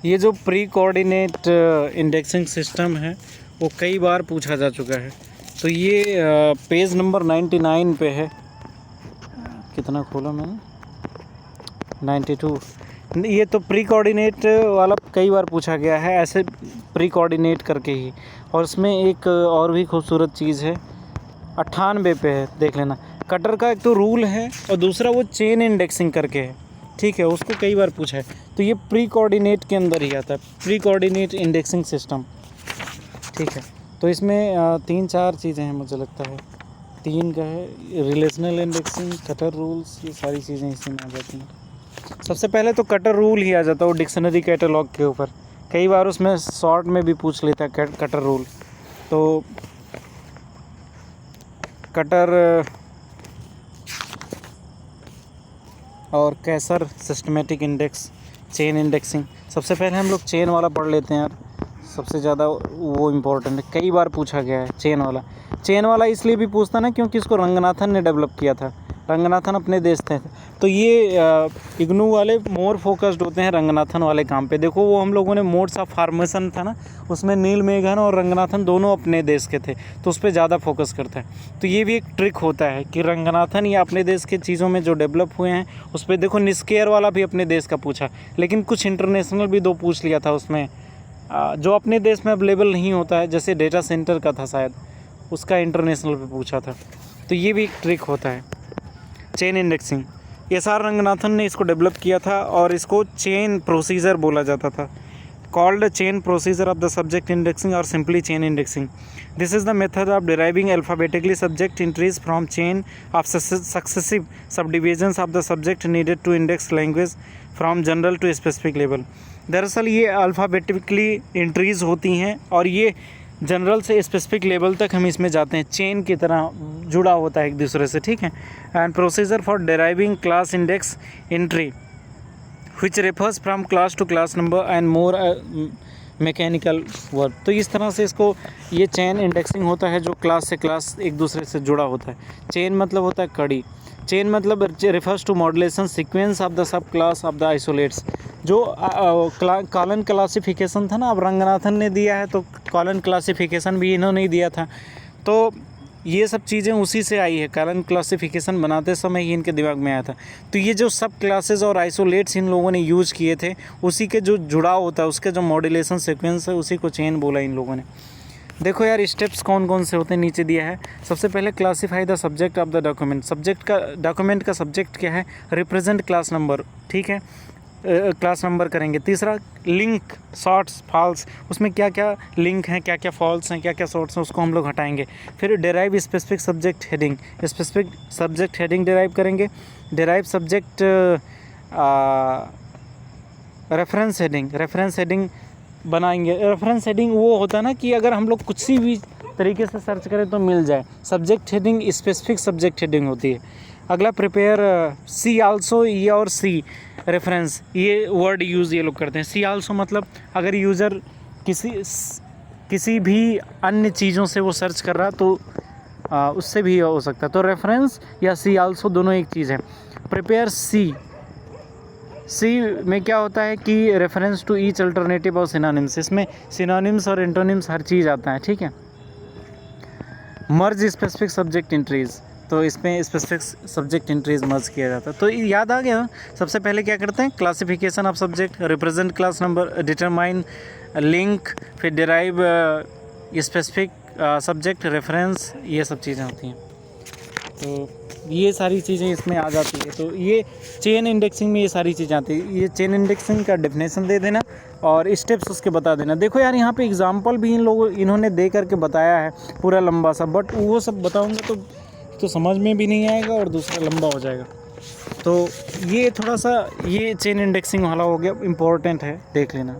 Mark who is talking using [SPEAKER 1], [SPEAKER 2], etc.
[SPEAKER 1] ये जो pre coordinate indexing system है वो कई बार पूछा जा चुका है। तो ये पेज नंबर 99 पे है। कितना खोला मैंने, 92। ये तो प्री कोऑर्डिनेट वाला कई बार पूछा गया है, ऐसे प्री कोऑर्डिनेट करके ही। और इसमें एक और भी खूबसूरत चीज़ है, 98 पे है, देख लेना। कटर का एक तो रूल है और दूसरा वो चेन इंडेक्सिंग करके है, ठीक है, उसको कई बार पूछा है। तो ये प्री कोऑर्डिनेट के अंदर ही आता है, प्री कोऑर्डिनेट इंडेक्सिंग सिस्टम, ठीक है। तो इसमें 3-4 चीज़ें हैं, मुझे लगता है 3 का है, रिलेशनल इंडेक्सिंग, कटर रूल्स, ये सारी चीज़ें इसी में आ जाती हैं। सबसे पहले तो कटर रूल ही आ जाता है वो डिक्शनरी कैटलॉग के ऊपर, कई बार उसमें शॉर्ट में भी पूछ लेता है कटर रूल। तो कटर और कैसर सिस्टमेटिक इंडेक्स, चेन इंडेक्सिंग। सबसे पहले हम लोग चेन वाला पढ़ लेते हैं यार, सबसे ज़्यादा वो इम्पोर्टेंट है, कई बार पूछा गया है चेन वाला। चेन वाला इसलिए भी पूछता ना क्योंकि इसको रंगनाथन ने डेवलप किया था, रंगनाथन अपने देश थे। तो ये इग्नू वाले मोर फोकस्ड होते हैं रंगनाथन वाले काम पे। देखो वो हम लोगों ने मोड्स ऑफ फॉर्मेशन था ना, उसमें नीलमेघन और रंगनाथन दोनों अपने देश के थे, तो उस पर ज़्यादा फोकस करता है। तो ये भी एक ट्रिक होता है कि रंगनाथन या अपने देश के चीज़ों में जो डेवलप हुए हैं उस पर देखो। निस्केयर वाला भी अपने देश का पूछा, लेकिन कुछ इंटरनेशनल भी 2 पूछ लिया था उसमें, जो अपने देश में अवेलेबल नहीं होता है, जैसे डेटा सेंटर का था शायद, उसका इंटरनेशनल पे पूछा था। तो ये भी एक ट्रिक होता है चेन इंडेक्सिंग। एस.आर. रंगनाथन ने इसको डेवलप किया था और इसको चेन प्रोसीजर बोला जाता था, called chain procedure of the subject indexing और simply chain indexing. This is the method of deriving alphabetically subject entries from chain of successive subdivisions of the subject needed to index language from general to specific level. दरअसल ये alphabetically entries होती हैं और ये general से specific level तक हम इसमें जाते हैं, चेन की तरह जुड़ा होता है एक दूसरे से, ठीक है। And procedure for deriving class index entry which refers from class to class number and more mechanical work. तो इस तरह से इसको ये चेन इंडेक्सिंग होता है जो क्लास से क्लास एक दूसरे से जुड़ा होता है। चेन मतलब होता है कड़ी, चेन मतलब refers to modulation sequence of the sub class of the isolates. जो कॉलन क्लासिफिकेशन था ना, अब रंगनाथन ने दिया है तो कॉलन क्लासिफिकेशन भी इन्होंने ही दिया था। तो ये सब चीज़ें उसी से आई है, कॉलन क्लासिफिकेशन बनाते समय ही इनके दिमाग में आया था। तो ये जो सब क्लासेस और आइसोलेट्स इन लोगों ने यूज़ किए थे, उसी के जो जुड़ाव होता है, उसके जो मॉड्यूलेशन सीक्वेंस है, उसी को चेन बोला इन लोगों ने। देखो यार स्टेप्स कौन कौन से होते हैं, नीचे दिया है। सबसे पहले classify the subject of the document. Subject का, डॉक्यूमेंट का सब्जेक्ट क्या है, रिप्रेजेंट क्लास नंबर, ठीक है, क्लास नंबर करेंगे। तीसरा लिंक शॉर्ट्स फॉल्स, उसमें क्या क्या लिंक हैं, क्या क्या फॉल्स हैं, क्या क्या शॉर्ट्स हैं, उसको हम लोग हटाएंगे। फिर derive specific subject heading, specific subject heading derive करेंगे। Derive subject reference heading, reference heading बनाएंगे। रेफरेंस हेडिंग वो होता है ना कि अगर हम लोग कुछ भी तरीके से सर्च करें तो मिल जाए। Subject heading specific subject heading होती है। अगला प्रिपेयर सी आल्सो, ये और सी रेफरेंस, ये वर्ड यूज़ ये लोग करते हैं। सी आल्सो मतलब अगर यूज़र किसी भी अन्य चीज़ों से वो सर्च कर रहा तो उससे भी हो सकता है। तो रेफरेंस या सी आल्सो दोनों एक चीज़ है। प्रिपेयर सी, सी में क्या होता है कि रेफरेंस टू ईच अल्टरनेटिव और सिनोनिम्स, इसमें सिनोनिम्स और एंटोनिम्स हर चीज़ आता है, ठीक है। मर्ज स्पेसिफिक सब्जेक्ट एंट्रीज, तो इसमें स्पेसिफिक सब्जेक्ट एंट्रीज मर्ज किया जाता है। तो याद आ गया। सबसे पहले क्या करते हैं, classification of subject, represent class number, determine link, फिर डिराइव स्पेसिफिक सब्जेक्ट, रेफरेंस, ये सब चीज़ें होती हैं। तो ये सारी चीज़ें इसमें आ जाती है। तो ये चेन इंडेक्सिंग में ये सारी चीज़ें आती है। ये चेन इंडेक्सिंग का डेफिनेशन दे देना और स्टेप्स उसके बता देना। देखो यार यहाँ पे एग्जांपल भी इन्होंने दे करके बताया है पूरा लंबा सा, बट वो सब बताऊंगा तो समझ में भी नहीं आएगा और दूसरा लंबा हो जाएगा। तो ये थोड़ा सा ये चेन इंडेक्सिंग वाला हो गया, इम्पोर्टेंट है, देख लेना।